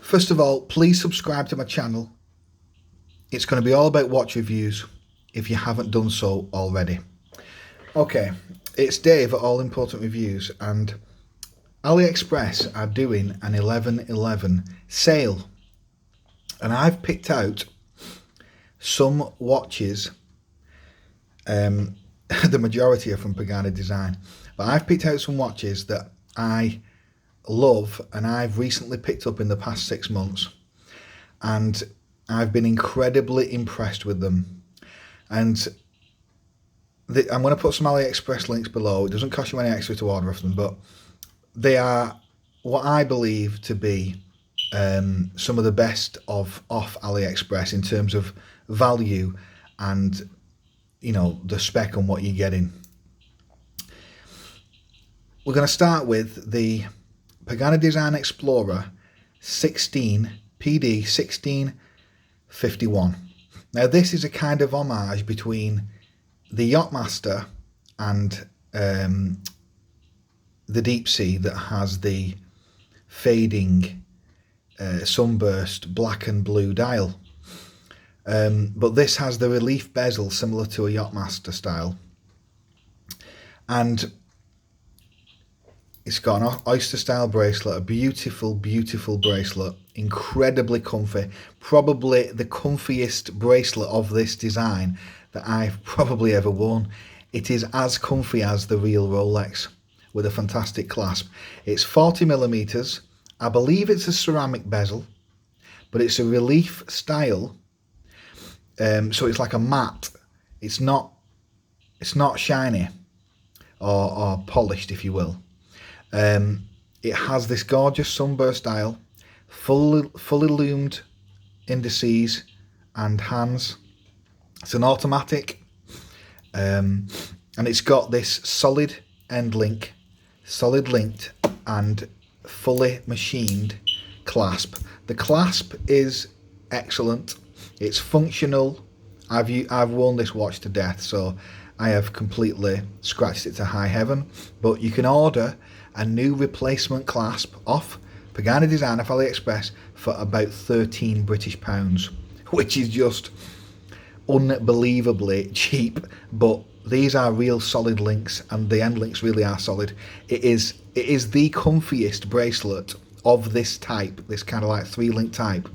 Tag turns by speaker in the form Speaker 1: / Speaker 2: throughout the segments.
Speaker 1: First of all, please subscribe to my channel. It's going to be all about watch reviews if you haven't done so already. Okay, it's Dave at All Important Reviews, and AliExpress are doing an 11/11 sale, and I've picked out some watches. The majority are from Pagani Design, but I've picked out some watches that I love and I've recently picked up in the past 6 months, and I've been incredibly impressed with them. And I'm going to put some AliExpress links below. It doesn't cost you any extra to order of them, but they are what I believe to be some of the best off AliExpress in terms of value and, you know, the spec on what you're getting. We're going to start with the Pagani Design Explorer 16 PD-1651. Now this is a kind of homage between the Yachtmaster and the Deep Sea that has the fading sunburst black and blue dial. But this has the relief bezel similar to a Yachtmaster style. And it's got an oyster style bracelet, a beautiful, beautiful bracelet, incredibly comfy, probably the comfiest bracelet of this design that I've probably ever worn. It is as comfy as the real Rolex with a fantastic clasp. It's 40mm, I believe it's a ceramic bezel, but it's a relief style, so it's like a matte. It's not shiny or polished, if you will. It has this gorgeous sunburst dial, fully loomed indices and hands. It's an automatic, and it's got this solid end link, solid linked and fully machined clasp. The clasp is excellent. It's functional. I've worn this watch to death, so I have completely scratched it to high heaven. But you can order a new replacement clasp off Pagani Design off AliExpress for about £13 British, which is just unbelievably cheap. But these are real solid links, and the end links really are solid. It is the comfiest bracelet of this type, this kind of like 3-link type,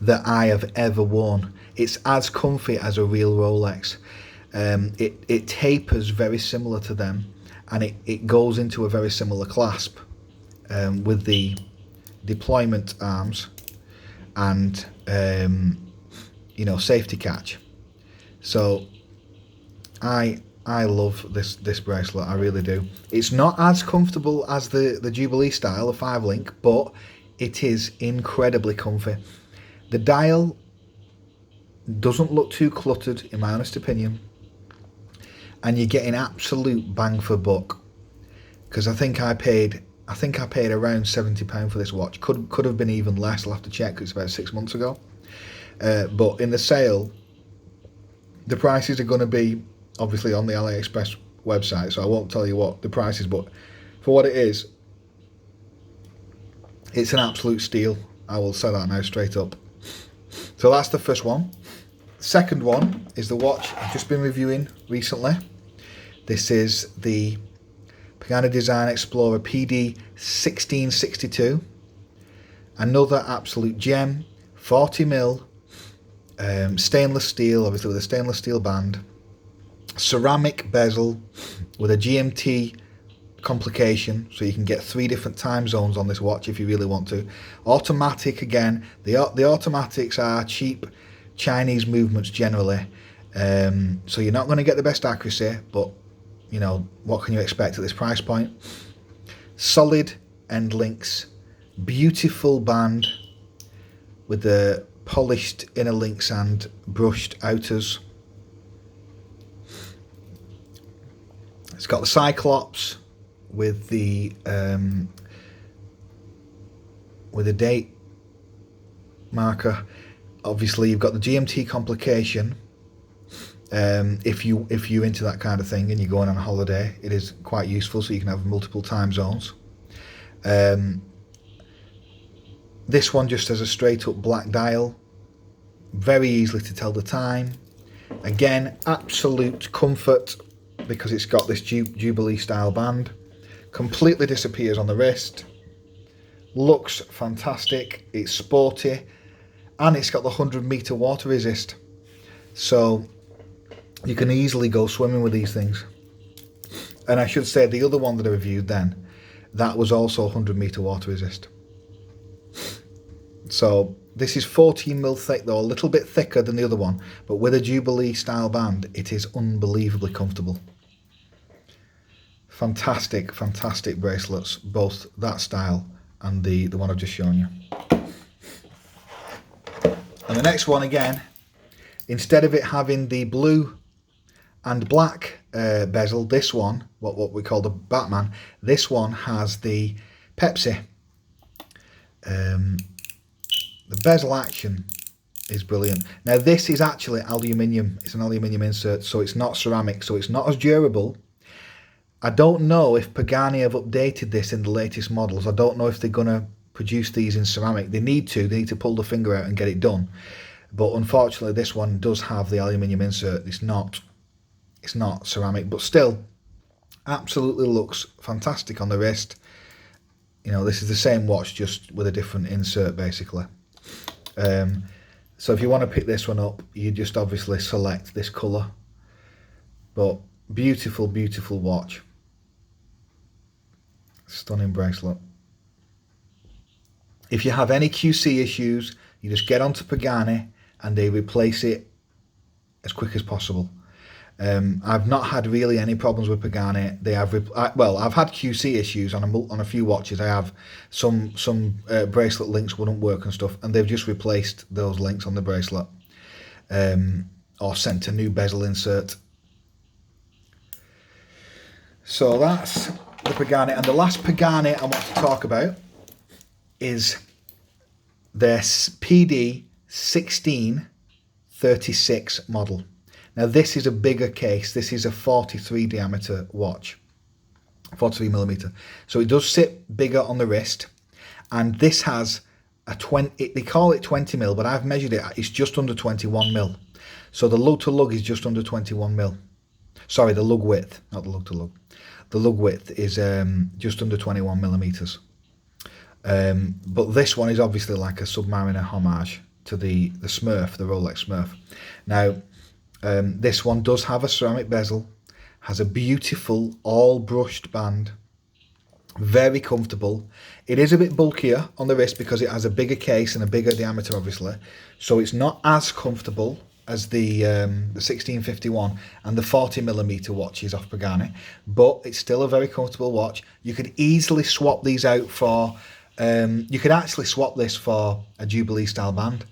Speaker 1: that I have ever worn. It's as comfy as a real Rolex. It tapers very similar to them, and it goes into a very similar clasp with the deployment arms and you know, safety catch. So I love this bracelet, I really do. It's not as comfortable as the Jubilee style, the 5-link, but it is incredibly comfy. The dial doesn't look too cluttered, in my honest opinion, and you're getting absolute bang for buck. Because I think I paid around £70 for this watch. Could have been even less. I'll have to check. It's about 6 months ago. But in the sale, the prices are going to be obviously on the AliExpress website, so I won't tell you what the price is. But for what it is, it's an absolute steal. I will say that now straight up. So that's the first one. Second one is the watch I've just been reviewing recently. This is the Pagani Design Explorer PD-1662. Another absolute gem, 40mm, stainless steel, obviously with a stainless steel band, ceramic bezel with a GMT complication, so you can get 3 different time zones on this watch if you really want to. Automatic again. The automatics are cheap Chinese movements generally, so you're not going to get the best accuracy, but you know, what can you expect at this price point? Solid end links, beautiful band with the polished inner links and brushed outers. It's got the Cyclops with the date marker. Obviously you've got the GMT complication. If you're into that kind of thing and you're going on a holiday, it is quite useful, so you can have multiple time zones. This one just has a straight up black dial, very easily to tell the time. Again, absolute comfort because it's got this Jubilee style band. Completely disappears on the wrist. Looks fantastic. It's sporty, and it's got the 100-meter water resist, so you can easily go swimming with these things. And I should say the other one that I reviewed then, that was also 100-meter water resist. So this is 14mm thick though, a little bit thicker than the other one, but with a Jubilee style band, it is unbelievably comfortable. Fantastic, fantastic bracelets, both that style and the one I've just shown you. And the next one again, instead of it having the blue and black bezel, this one, what we call the Batman, this one has the Pepsi. The bezel action is brilliant. Now this is actually aluminium. It's an aluminium insert, so it's not ceramic, so it's not as durable. I don't know if Pagani have updated this in the latest models. I don't know if they're going to produce these in ceramic. They need to pull the finger out and get it done. But unfortunately this one does have the aluminium insert. It's not ceramic, but still absolutely looks fantastic on the wrist. You know, this is the same watch just with a different insert basically. So if you want to pick this one up, you just obviously select this colour. But beautiful, beautiful watch. Stunning bracelet. If you have any QC issues, you just get onto Pagani and they replace it as quick as possible. I've not had really any problems with Pagani. They have, well, I've had QC issues on a few watches. I have some bracelet links wouldn't work and stuff, and they've just replaced those links on the bracelet, or sent a new bezel insert. So that's the Pagani, and the last Pagani I want to talk about is their PD-1636 model. Now this is a bigger case. This is a 43 diameter watch, 43 millimeter. So it does sit bigger on the wrist, and this has a 20. They call it 20 mil, but I've measured it. It's just under 21 mil. So the lug to lug is just under 21 mil. Sorry, the lug width, not the lug to lug. The lug width is just under 21 millimeters. But this one is obviously like a Submariner homage to the Smurf, the Rolex Smurf. Now. This one does have a ceramic bezel, has a beautiful all brushed band, very comfortable. It is a bit bulkier on the wrist because it has a bigger case and a bigger diameter obviously, so it's not as comfortable as the 1651 and the 40 millimeter watches off Pagani, but it's still a very comfortable watch. You could easily swap these out for, you could actually swap this for a Jubilee style band.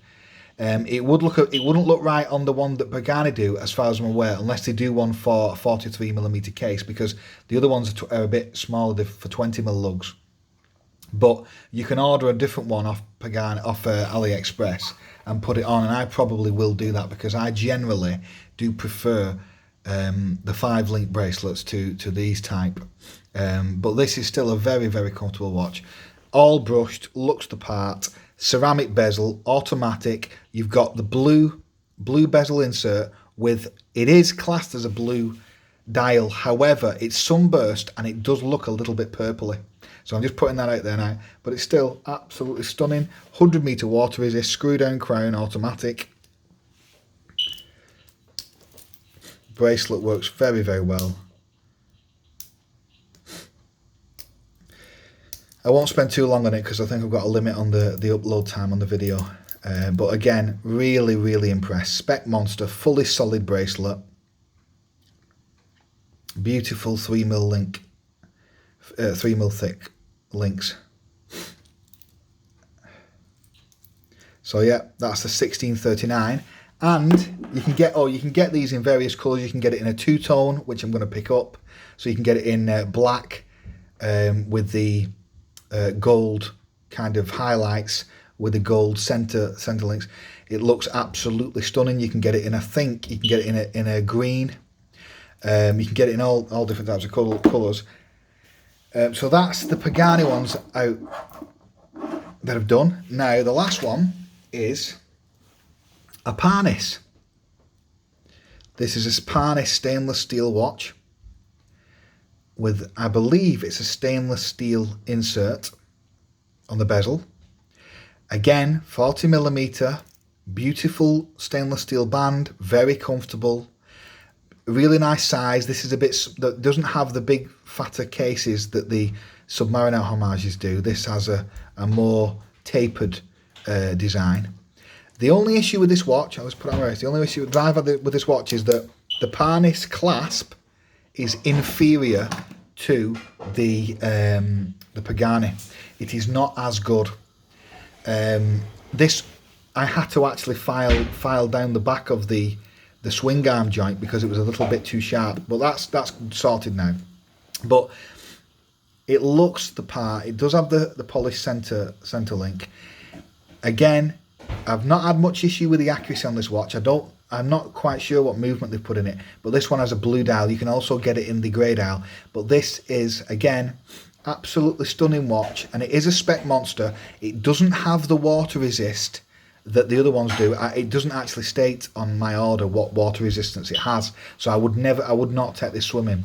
Speaker 1: It wouldn't look right on the one that Pagani do, as far as I'm aware, unless they do one for a 43 millimeter case, because the other ones are a bit smaller for 20 mil lugs. But you can order a different one off Pagani, off AliExpress, and put it on, and I probably will do that because I generally do prefer the 5-link bracelets to these type. But this is still a very, very comfortable watch. All brushed, looks the part. Ceramic bezel, automatic. You've got the blue bezel insert with, it is classed as a blue dial, however it's sunburst and it does look a little bit purpley, so I'm just putting that out there now, but it's still absolutely stunning. 100-meter water resist, screw down crown, automatic. Bracelet works very, very well. I won't spend too long on it because I think I've got a limit on the upload time on the video. But again, really, really impressed. Spec monster, fully solid bracelet. Beautiful 3mm link, 3mm thick links. So yeah, that's the 1639. And you can get these in various colours. You can get it in a two-tone, which I'm going to pick up. So you can get it in black with the gold kind of highlights with the gold center links. It looks absolutely stunning. You can get it in, I think you can get it in a green. You can get it in all different types of colours. So that's the Pagani ones out that I've done. Now the last one is a Parnis. This is a Parnis stainless steel watch with, I believe it's a stainless steel insert on the bezel. Again, 40mm, beautiful stainless steel band, very comfortable, really nice size. This is a bit that doesn't have the big fatter cases that the Submariner homages do. This has a more tapered design. The only issue with this watch, I'll just put it on my wrist, the only issue with this watch is that the Parnis clasp is inferior to the Pagani. It is not as good. This, I had to actually file down the back of the swing arm joint because it was a little bit too sharp, but that's sorted now. But it looks the part. It does have the polished center link. Again, I've not had much issue with the accuracy on this watch. I'm not quite sure what movement they've put in it, but this one has a blue dial. You can also get it in the grey dial, but this is, again, absolutely stunning watch, and it is a spec monster. It doesn't have the water resist that the other ones do. It doesn't actually state on my order what water resistance it has, so I would not take this swimming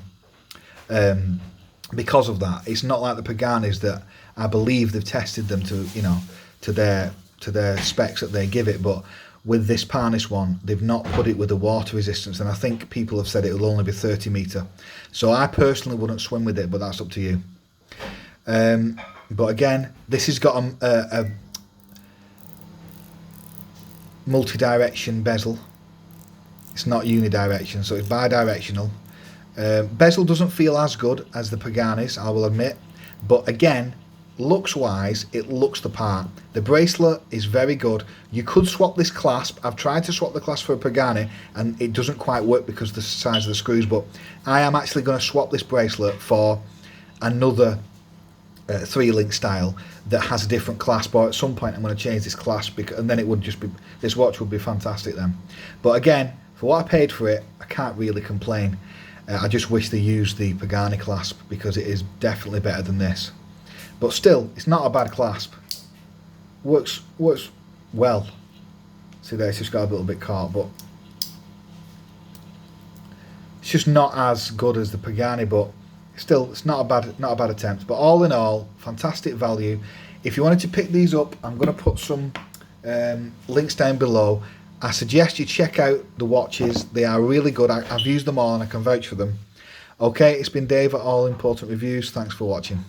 Speaker 1: because of that. It's not like the Paganis that I believe they've tested them to, you know, to their specs that they give it, but with this Parnis one, they've not put it with a water resistance, and I think people have said it will only be 30 metre. So I personally wouldn't swim with it, but that's up to you. But again, this has got a multi-direction bezel. It's not unidirection, so it's bi-directional. Bezel doesn't feel as good as the Paganis, I will admit, but again, looks wise, it looks the part. The bracelet is very good. You could swap this clasp. I've tried to swap the clasp for a Pagani and it doesn't quite work because of the size of the screws, but I am actually going to swap this bracelet for another 3-link style that has a different clasp, or at some point I'm going to change this clasp, and then it would just be, this watch would be fantastic then. But again, for what I paid for it, I can't really complain. I just wish they used the Pagani clasp because it is definitely better than this. But still, it's not a bad clasp. Works well. See there, it's just got a little bit caught, but it's just not as good as the Pagani. But still, it's not a bad attempt. But all in all, fantastic value. If you wanted to pick these up, I'm going to put some links down below. I suggest you check out the watches. They are really good. I've used them all and I can vouch for them. Okay, it's been Dave at All Important Reviews. Thanks for watching.